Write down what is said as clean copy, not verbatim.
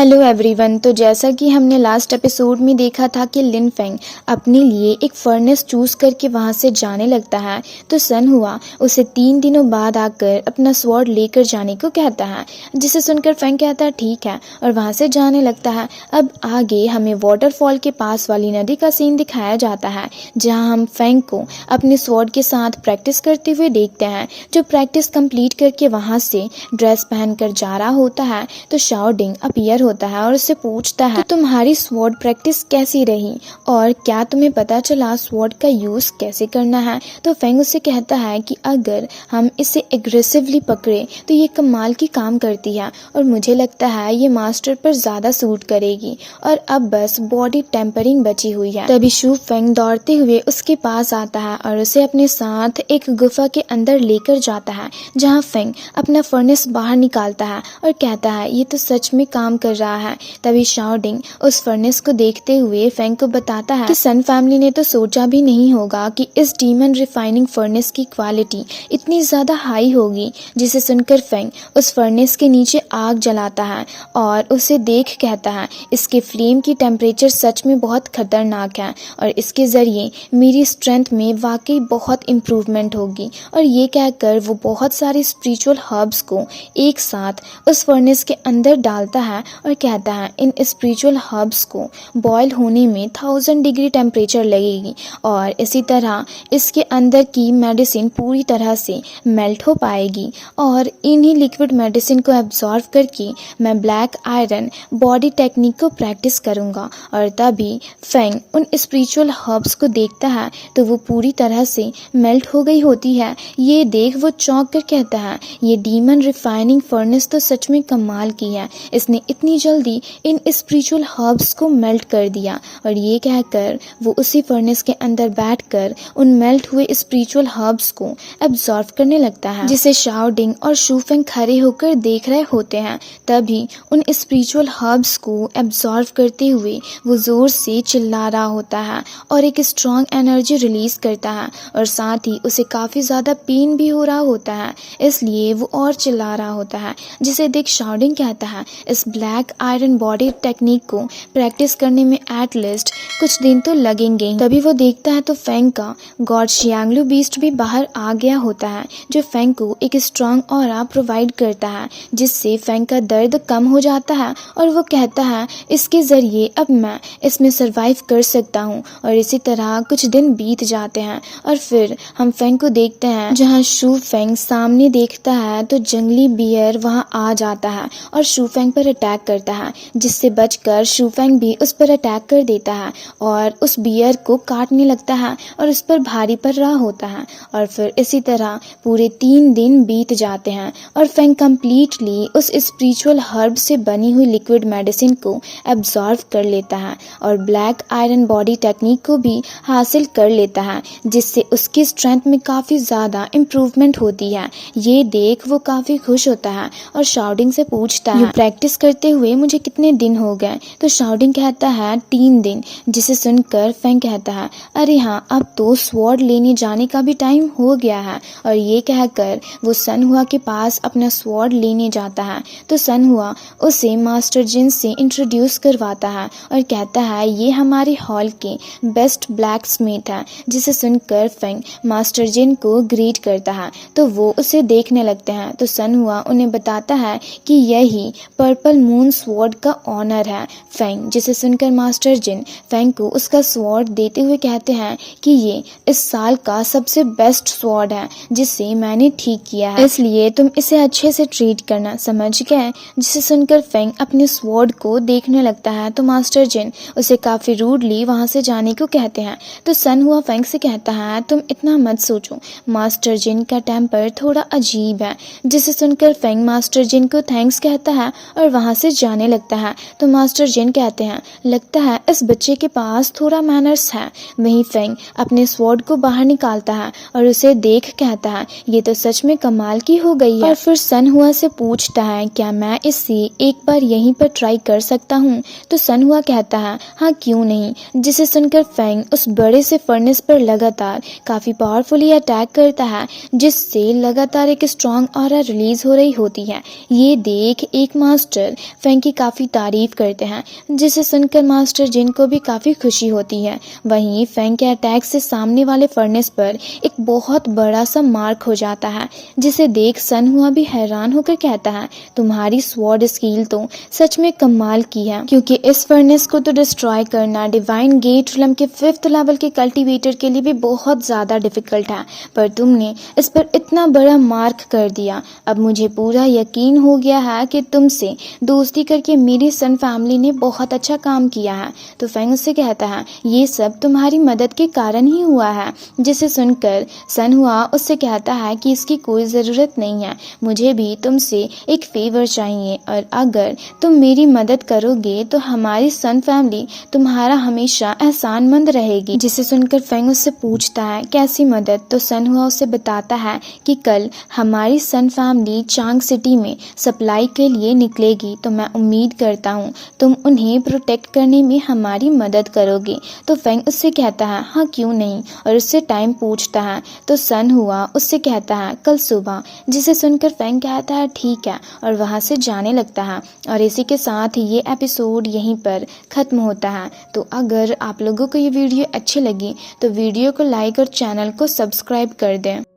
Hello everyone. तो जैसा कि हमने लास्ट एपिसोड में देखा था कि लिन फेंग अपने लिए एक फर्नेस चूज करके वहां से जाने लगता है, तो सन हुआ उसे 3 दिनों बाद आकर अपना स्वॉर्ड लेकर जाने को कहता है, जिसे सुनकर फेंग कहता है ठीक है और वहां से जाने लगता है। अब आगे हमें वाटरफॉल के पास वाली नदी का सीन दिखाया जाता है, जहाँ हम फेंग को अपने स्वॉर्ड के साथ प्रैक्टिस करते हुए देखते हैं। जो प्रैक्टिस कंप्लीट करके वहां से ड्रेस पहनकर जा रहा होता है, तो शाओ डिंग अपीयर होता है और उससे पूछता है, तो तुम्हारी स्वॉर्ड प्रैक्टिस कैसी रही और क्या तुम्हें पता चला स्वॉर्ड का यूज कैसे करना है। तो फेंग उससे कहता है कि अगर हम इसे एग्रेसिवली पकड़े तो ये कमाल की काम करती है और मुझे लगता है ये मास्टर पर ज्यादा सूट करेगी और अब बस बॉडी टेम्परिंग बची हुई है। तभी शू फेंग दौड़ते हुए उसके पास आता है और उसे अपने साथ एक गुफा के अंदर लेकर जाता है, जहाँ फेंग अपना फर्नेस बाहर निकालता है और कहता है ये तो सच में काम कर रहा है। तभी शाओ डिंग उस फर्नेस को देखते हुए फेंग को बताता है कि सन फैमिली ने तो सोचा भी नहीं होगा कि इस डीमन रिफाइनिंग फर्नेस की क्वालिटी इतनी ज्यादा हाई होगी। जिसे सुनकर फेंग उस फर्नेस के नीचे आग जलाता है और उसे देख कहता है इसके फ्लेम की टेम्परेचर सच में बहुत खतरनाक है और इसके जरिए मेरी स्ट्रेंथ में वाकई बहुत इम्प्रूवमेंट होगी। और ये कहकर वो बहुत सारे स्पिरिचुअल हर्ब्स को एक साथ उस फर्नेस के अंदर डालता है और कहता है इन स्पिरिचुअल हर्ब्स को बॉयल होने में 1000 डिग्री टेम्परेचर लगेगी और इसी तरह इसके अंदर की मेडिसिन पूरी तरह से मेल्ट हो पाएगी और इन्हीं लिक्विड मेडिसिन को एब्जॉर्व करके मैं ब्लैक आयरन बॉडी टेक्निक को प्रैक्टिस करूंगा। और तभी फेंग उन स्पिरिचुअल हर्ब्स को देखता है तो वो पूरी तरह से मेल्ट हो गई होती है। ये देख वो चौंक कर कहता है ये डीमन रिफाइनिंग फर्नेस तो सच में कमाल की है, इसने इतनी जल्दी इन स्पिरिचुअल हर्ब्स को मेल्ट कर दिया। और ये कहकर वो उसी फर्नेस के अंदर बैठकर उन मेल्ट हुए स्पिरिचुअल हर्ब्स को एब्जॉर्व करने लगता है, जिसे शाओ डिंग और शू फेंग खड़े होकर देख रहे होते हैं। तभी उन स्पिरिचुअल हर्ब्स को एब्जॉर्व करते हुए वो जोर से चिल्ला रहा होता है और एक स्ट्रॉन्ग एनर्जी रिलीज करता है और साथ ही उसे काफी ज्यादा पेन भी हो रहा होता है, इसलिए वो और चिल्ला रहा होता है। जिसे देख शाओ डिंग कहता है इस ब्लैक आयरन बॉडी टेक्निक को प्रैक्टिस करने में एटलीस्ट कुछ दिन तो लगेंगे। तभी वो देखता है तो फेंग का गॉड शियांगलू बीस्ट भी बाहर आ गया होता है, जो फेंग को एक स्ट्रॉन्ग ऑरा प्रोवाइड करता है, जिससे फेंग का दर्द कम हो जाता है और वो कहता है इसके जरिए अब मैं इसमें सरवाइव कर सकता हूँ। और इसी तरह कुछ दिन बीत जाते हैं और फिर हम फेंग को देखते हैं जहाँ शू फेंग सामने देखता है तो जंगली बियर वहाँ आ जाता है और शू फेंग पर अटैक करता है, जिससे बचकर शू फेंग भी उस पर अटैक कर देता है और उस बियर को काटने लगता है और उस पर भारी पड़ रहा होता है। और फिर इसी तरह पूरे 3 दिन बीत जाते हैं और फेंग कम्प्लीटली उस स्पिरिचुअल हर्ब से बनी हुई लिक्विड मेडिसिन को एब्जॉर्व कर लेता है और ब्लैक आयरन बॉडी टेक्निक को भी हासिल कर लेता है, जिससे उसकी स्ट्रेंथ में काफी ज्यादा इम्प्रूवमेंट होती है। ये देख वो काफी खुश होता है और शाओ डिंग से पूछता है प्रैक्टिस करते हुए मुझे कितने दिन हो गए। तो शाओ डिंग कहता है 3 दिन। जिसे सुनकर फेंग कहता है अरे हाँ अब तो स्वॉर्ड लेने जाने का भी टाइम हो गया है। और ये कहकर वो सन हुआ के पास अपना स्वॉर्ड लेने जाता है, तो सन हुआ उसे मास्टर जिन से इंट्रोड्यूस करवाता है और कहता है ये हमारे हॉल के बेस्ट ब्लैक स्मिथ है। जिसे सुनकर फेंग मास्टर जिन को ग्रीट करता है, तो वो उसे देखने लगते हैं। तो सन हुआ उन्हें बताता है कि यही पर्पल मून स्वॉर्ड का ऑनर है फेंग। जिसे सुनकर मास्टर जिन फेंग को उसका स्वॉर्ड देते हुए कहते हैं कि ये इस साल का सबसे बेस्ट स्वॉर्ड है जिसे मैंने ठीक किया है, इसलिए तुम इसे अच्छे से ट्रीट करना, समझ गए। जिसे सुनकर फेंग अपने स्वॉर्ड को देखने लगता है, तो मास्टर जिन उसे काफी रूडली वहां से जाने को कहते हैं। तो सन हुआ फेंग से कहता है तुम इतना मत सोचो, मास्टर जिन का टेम्पर थोड़ा अजीब है। जिसे सुनकर फेंग मास्टर जिन को थैंक्स कहता है और वहां से जाने लगता है। तो मास्टर जिन कहते हैं लगता है इस बच्चे के पास थोड़ा मैनर्स है। वहीं फेंग अपने स्वॉर्ड को बाहर निकालता है और उसे देख कहता है ये तो सच में कमाल की हो गई है। और फिर सन हुआ से पूछता है क्या मैं इसे एक बार यहीं पर ट्राई कर सकता हूँ। तो सन हुआ कहता है हाँ क्यों नहीं। जिसे सुनकर फेंग उस बड़े से फर्नेस पर लगातार काफी पावरफुली अटैक करता है, जिससे लगातार एक स्ट्रॉन्ग ऑरा रिलीज हो रही होती है। ये देख एक मास्टर फेंग फेंग की काफ़ी तारीफ करते हैं, जिसे सुनकर मास्टर जिन को भी काफ़ी खुशी होती है। वहीं फेंग के अटैक से सामने वाले फर्नेस पर एक बहुत बड़ा सा मार्क हो जाता है, जिसे देख सन हुआ भी हैरान होकर कहता है, तुम्हारी स्वॉर्ड स्किल तो सच में कमाल की है, क्योंकि इस फर्नेस को तो डिस्ट्रॉय करना डिवाइन गेट रिलम के 5th लेवल के कल्टीवेटर के लिए भी बहुत ज़्यादा डिफिकल्ट है, पर तुमने इस पर इतना बड़ा मार्क कर दिया। अब मुझे पूरा यकीन हो गया है कि तुमसे दोस्ती करके मेरी सन फैमिली ने बहुत अच्छा काम किया है। तो फेंग उससे कहता है, ये सब तुम्हारी मदद के कारण ही हुआ है, जिसे सुनकर सन हुआ उससे कहता है कि इसकी कोई ज़रूरत नहीं है, मुझे भी तुमसे एक फेवर चाहिए, और अगर तुम मेरी मदद करोगे तो हमारी सन फैमिली तुम्हारा हमेशा एहसानमंद रहेगी। जिसे सुनकर फेंग उससे पूछता है, कैसी मदद? तो सन हुआ उसे बताता है कि कल हमारी सन फैमिली चांग सिटी में सप्लाई के लिए निकलेगी, तो मैं उम्मीद करता हूँ तुम उन्हें प्रोटेक्ट करने में हमारी मदद करोगे। तो फेंग उससे कहता है, हाँ क्यों नहीं, और उससे टाइम पूछता है। तो सन हुआ उससे कहता है, कल सुबह। जिसे सुनकर फेंग कहता है, ठीक है, और वहाँ से जाने लगता है। और इसी के साथ ही ये एपिसोड यहीं पर ख़त्म होता है। तो अगर आप लोगों को ये वीडियो अच्छी लगी तो वीडियो को लाइक और चैनल को सब्सक्राइब कर दें।